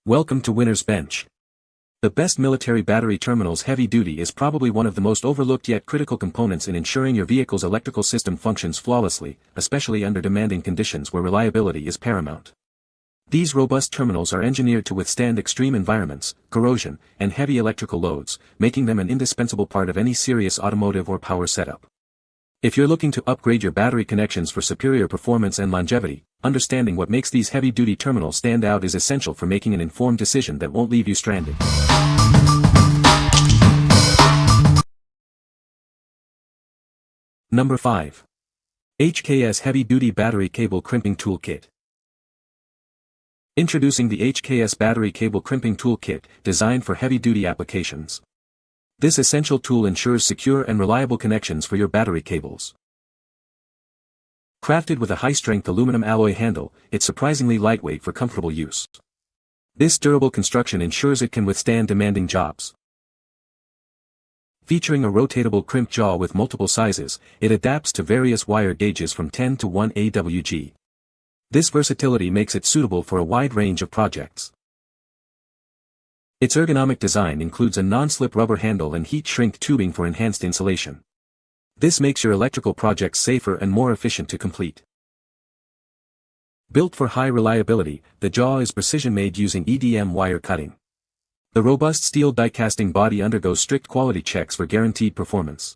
Welcome to Winner's Bench. The best military battery terminal's heavy duty is probably one of the most overlooked yet critical components in ensuring your vehicle's electrical system functions flawlessly, especially under demanding conditions where reliability is paramount. These robust terminals are engineered to withstand extreme environments, corrosion, and heavy electrical loads, making them an indispensable part of any serious automotive or power setup. If you're looking to upgrade your battery connections for superior performance and longevity, understanding what makes these heavy-duty terminals stand out is essential for making an informed decision that won't leave you stranded. Number 5. HKS Heavy-Duty Battery Cable Crimping Toolkit. Introducing the HKS Battery Cable Crimping Toolkit, designed for heavy-duty applications. This essential tool ensures secure and reliable connections for your battery cables. Crafted with a high-strength aluminum alloy handle, it's surprisingly lightweight for comfortable use. This durable construction ensures it can withstand demanding jobs. Featuring a rotatable crimp jaw with multiple sizes, it adapts to various wire gauges from 10 to 1 AWG. This versatility makes it suitable for a wide range of projects. Its ergonomic design includes a non-slip rubber handle and heat-shrink tubing for enhanced insulation. This makes your electrical projects safer and more efficient to complete. Built for high reliability, the jaw is precision-made using EDM wire cutting. The robust steel die-casting body undergoes strict quality checks for guaranteed performance.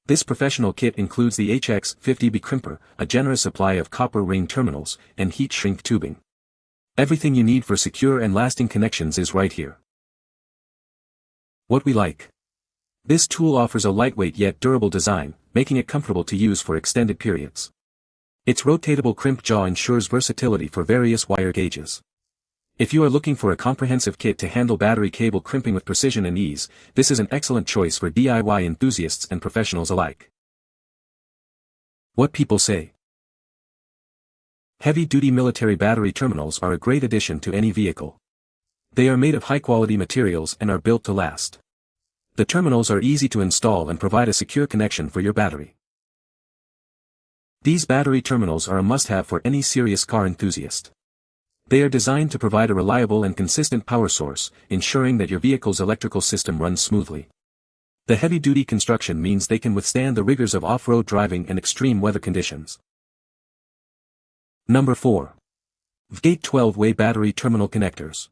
This professional kit includes the HX50B crimper, a generous supply of copper ring terminals, and heat-shrink tubing. Everything you need for secure and lasting connections is right here. What we like. This tool offers a lightweight yet durable design, making it comfortable to use for extended periods. Its rotatable crimp jaw ensures versatility for various wire gauges. If you are looking for a comprehensive kit to handle battery cable crimping with precision and ease, this is an excellent choice for DIY enthusiasts and professionals alike. What people say. Heavy-duty military battery terminals are a great addition to any vehicle. They are made of high-quality materials and are built to last. The terminals are easy to install and provide a secure connection for your battery. These battery terminals are a must-have for any serious car enthusiast. They are designed to provide a reliable and consistent power source, ensuring that your vehicle's electrical system runs smoothly. The heavy-duty construction means they can withstand the rigors of off-road driving and extreme weather conditions. Number 4. Vgate 12-way battery terminal connectors.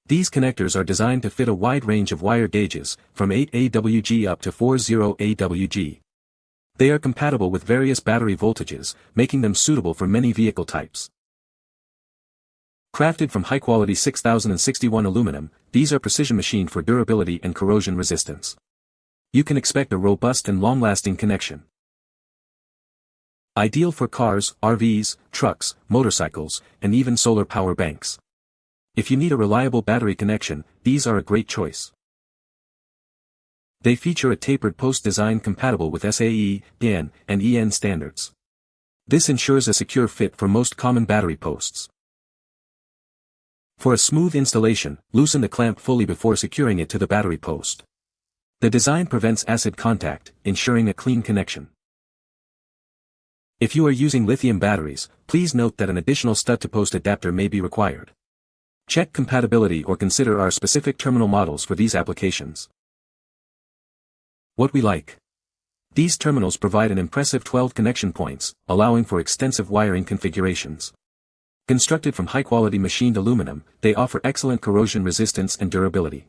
These connectors are designed to fit a wide range of wire gauges, from 8 AWG up to 40 AWG. They are compatible with various battery voltages, making them suitable for many vehicle types. Crafted from high-quality 6061 aluminum, these are precision-machined for durability and corrosion resistance. You can expect a robust and long-lasting connection. Ideal for cars, RVs, trucks, motorcycles, and even solar power banks. If you need a reliable battery connection, these are a great choice. They feature a tapered post design compatible with SAE, DAN, and EN standards. This ensures a secure fit for most common battery posts. For a smooth installation, loosen the clamp fully before securing it to the battery post. The design prevents acid contact, ensuring a clean connection. If you are using lithium batteries, please note that an additional stud-to-post adapter may be required. Check compatibility or consider our specific terminal models for these applications. What we like. These terminals provide an impressive 12 connection points, allowing for extensive wiring configurations. Constructed from high-quality machined aluminum, they offer excellent corrosion resistance and durability.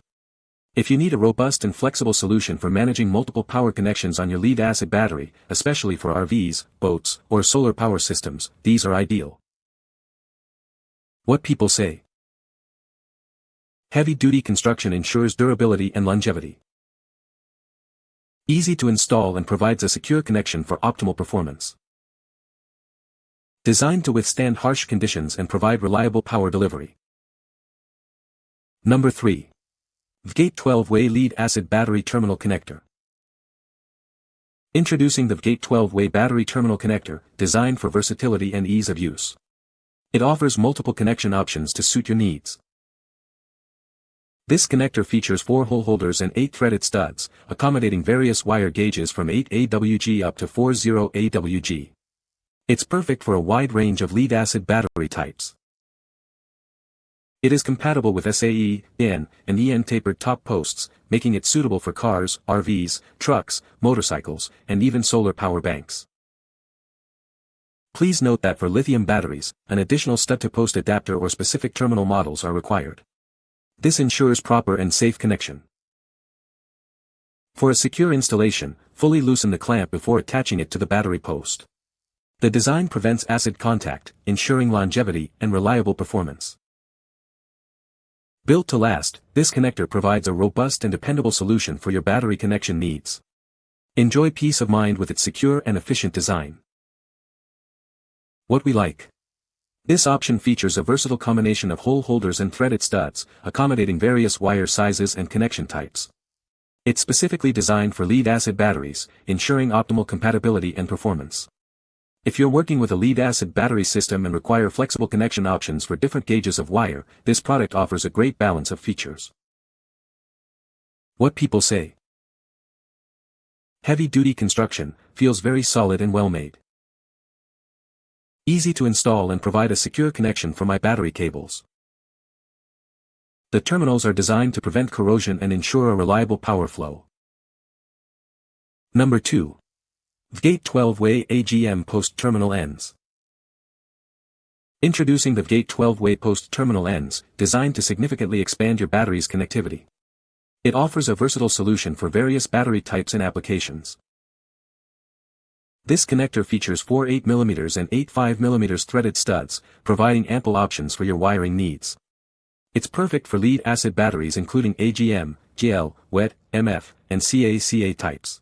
If you need a robust and flexible solution for managing multiple power connections on your lead-acid battery, especially for RVs, boats, or solar power systems, these are ideal. What people say. Heavy-duty construction ensures durability and longevity. Easy to install and provides a secure connection for optimal performance. Designed to withstand harsh conditions and provide reliable power delivery. Number 3. Vgate 12-way lead-acid battery terminal connector. Introducing the Vgate 12-way battery terminal connector, designed for versatility and ease of use. It offers multiple connection options to suit your needs. This connector features 4 hole holders and 8 threaded studs, accommodating various wire gauges from 8 AWG up to 40 AWG. It's perfect for a wide range of lead-acid battery types. It is compatible with SAE, IN, and EN tapered top posts, making it suitable for cars, RVs, trucks, motorcycles, and even solar power banks. Please note that for lithium batteries, an additional stud-to-post adapter or specific terminal models are required. This ensures proper and safe connection. For a secure installation, fully loosen the clamp before attaching it to the battery post. The design prevents acid contact, ensuring longevity and reliable performance. Built to last, this connector provides a robust and dependable solution for your battery connection needs. Enjoy peace of mind with its secure and efficient design. What we like. This option features a versatile combination of hole holders and threaded studs, accommodating various wire sizes and connection types. It's specifically designed for lead-acid batteries, ensuring optimal compatibility and performance. If you're working with a lead-acid battery system and require flexible connection options for different gauges of wire, this product offers a great balance of features. What people say. Heavy-duty construction, feels very solid and well-made. Easy to install and provide a secure connection for my battery cables. The terminals are designed to prevent corrosion and ensure a reliable power flow. Number 2. Vgate 12-way AGM post terminal ends. Introducing the Vgate 12-way post terminal ends, designed to significantly expand your battery's connectivity. It offers a versatile solution for various battery types and applications. This connector features 4 8mm and 8 5mm threaded studs, providing ample options for your wiring needs. It's perfect for lead-acid batteries including AGM, GL, WET, MF, and CACA types.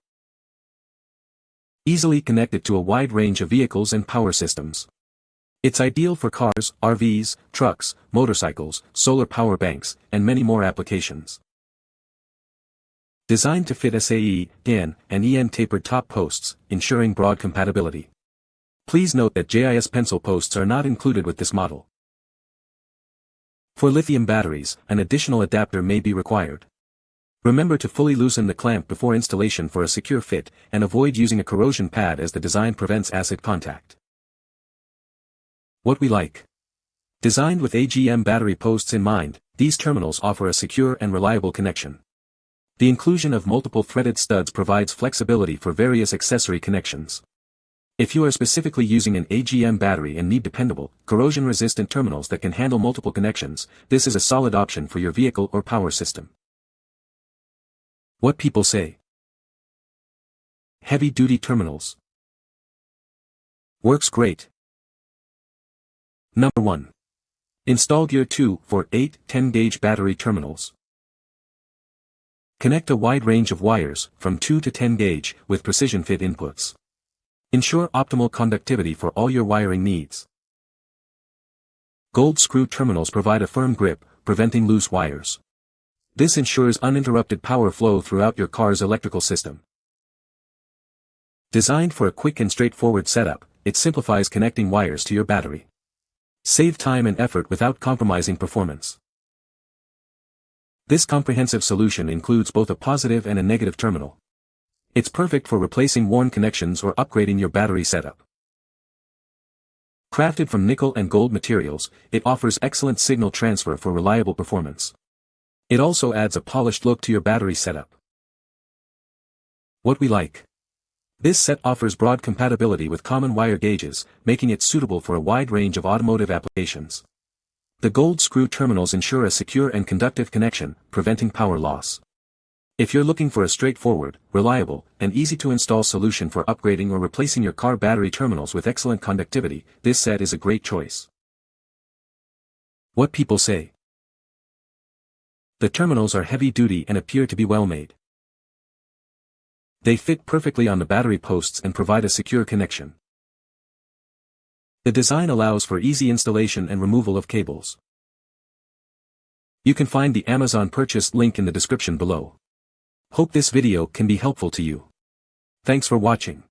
Easily connected to a wide range of vehicles and power systems. It's ideal for cars, RVs, trucks, motorcycles, solar power banks, and many more applications. Designed to fit SAE, IN, and EN tapered top posts, ensuring broad compatibility. Please note that JIS pencil posts are not included with this model. For lithium batteries, an additional adapter may be required. Remember to fully loosen the clamp before installation for a secure fit, and avoid using a corrosion pad as the design prevents acid contact. What we like. Designed with AGM battery posts in mind, these terminals offer a secure and reliable connection. The inclusion of multiple threaded studs provides flexibility for various accessory connections. If you are specifically using an AGM battery and need dependable, corrosion-resistant terminals that can handle multiple connections, this is a solid option for your vehicle or power system. What people say. Heavy-duty terminals. Works great. Number 1. InstallGear 2 for 8-10 gauge battery terminals. Connect a wide range of wires, from 2 to 10 gauge, with precision fit inputs. Ensure optimal conductivity for all your wiring needs. Gold screw terminals provide a firm grip, preventing loose wires. This ensures uninterrupted power flow throughout your car's electrical system. Designed for a quick and straightforward setup, it simplifies connecting wires to your battery. Save time and effort without compromising performance. This comprehensive solution includes both a positive and a negative terminal. It's perfect for replacing worn connections or upgrading your battery setup. Crafted from nickel and gold materials, it offers excellent signal transfer for reliable performance. It also adds a polished look to your battery setup. What we like. This set offers broad compatibility with common wire gauges, making it suitable for a wide range of automotive applications. The gold screw terminals ensure a secure and conductive connection, preventing power loss. If you're looking for a straightforward, reliable, and easy-to-install solution for upgrading or replacing your car battery terminals with excellent conductivity, this set is a great choice. What people say. The terminals are heavy-duty and appear to be well-made. They fit perfectly on the battery posts and provide a secure connection. The design allows for easy installation and removal of cables. You can find the Amazon purchase link in the description below. Hope this video can be helpful to you. Thanks for watching.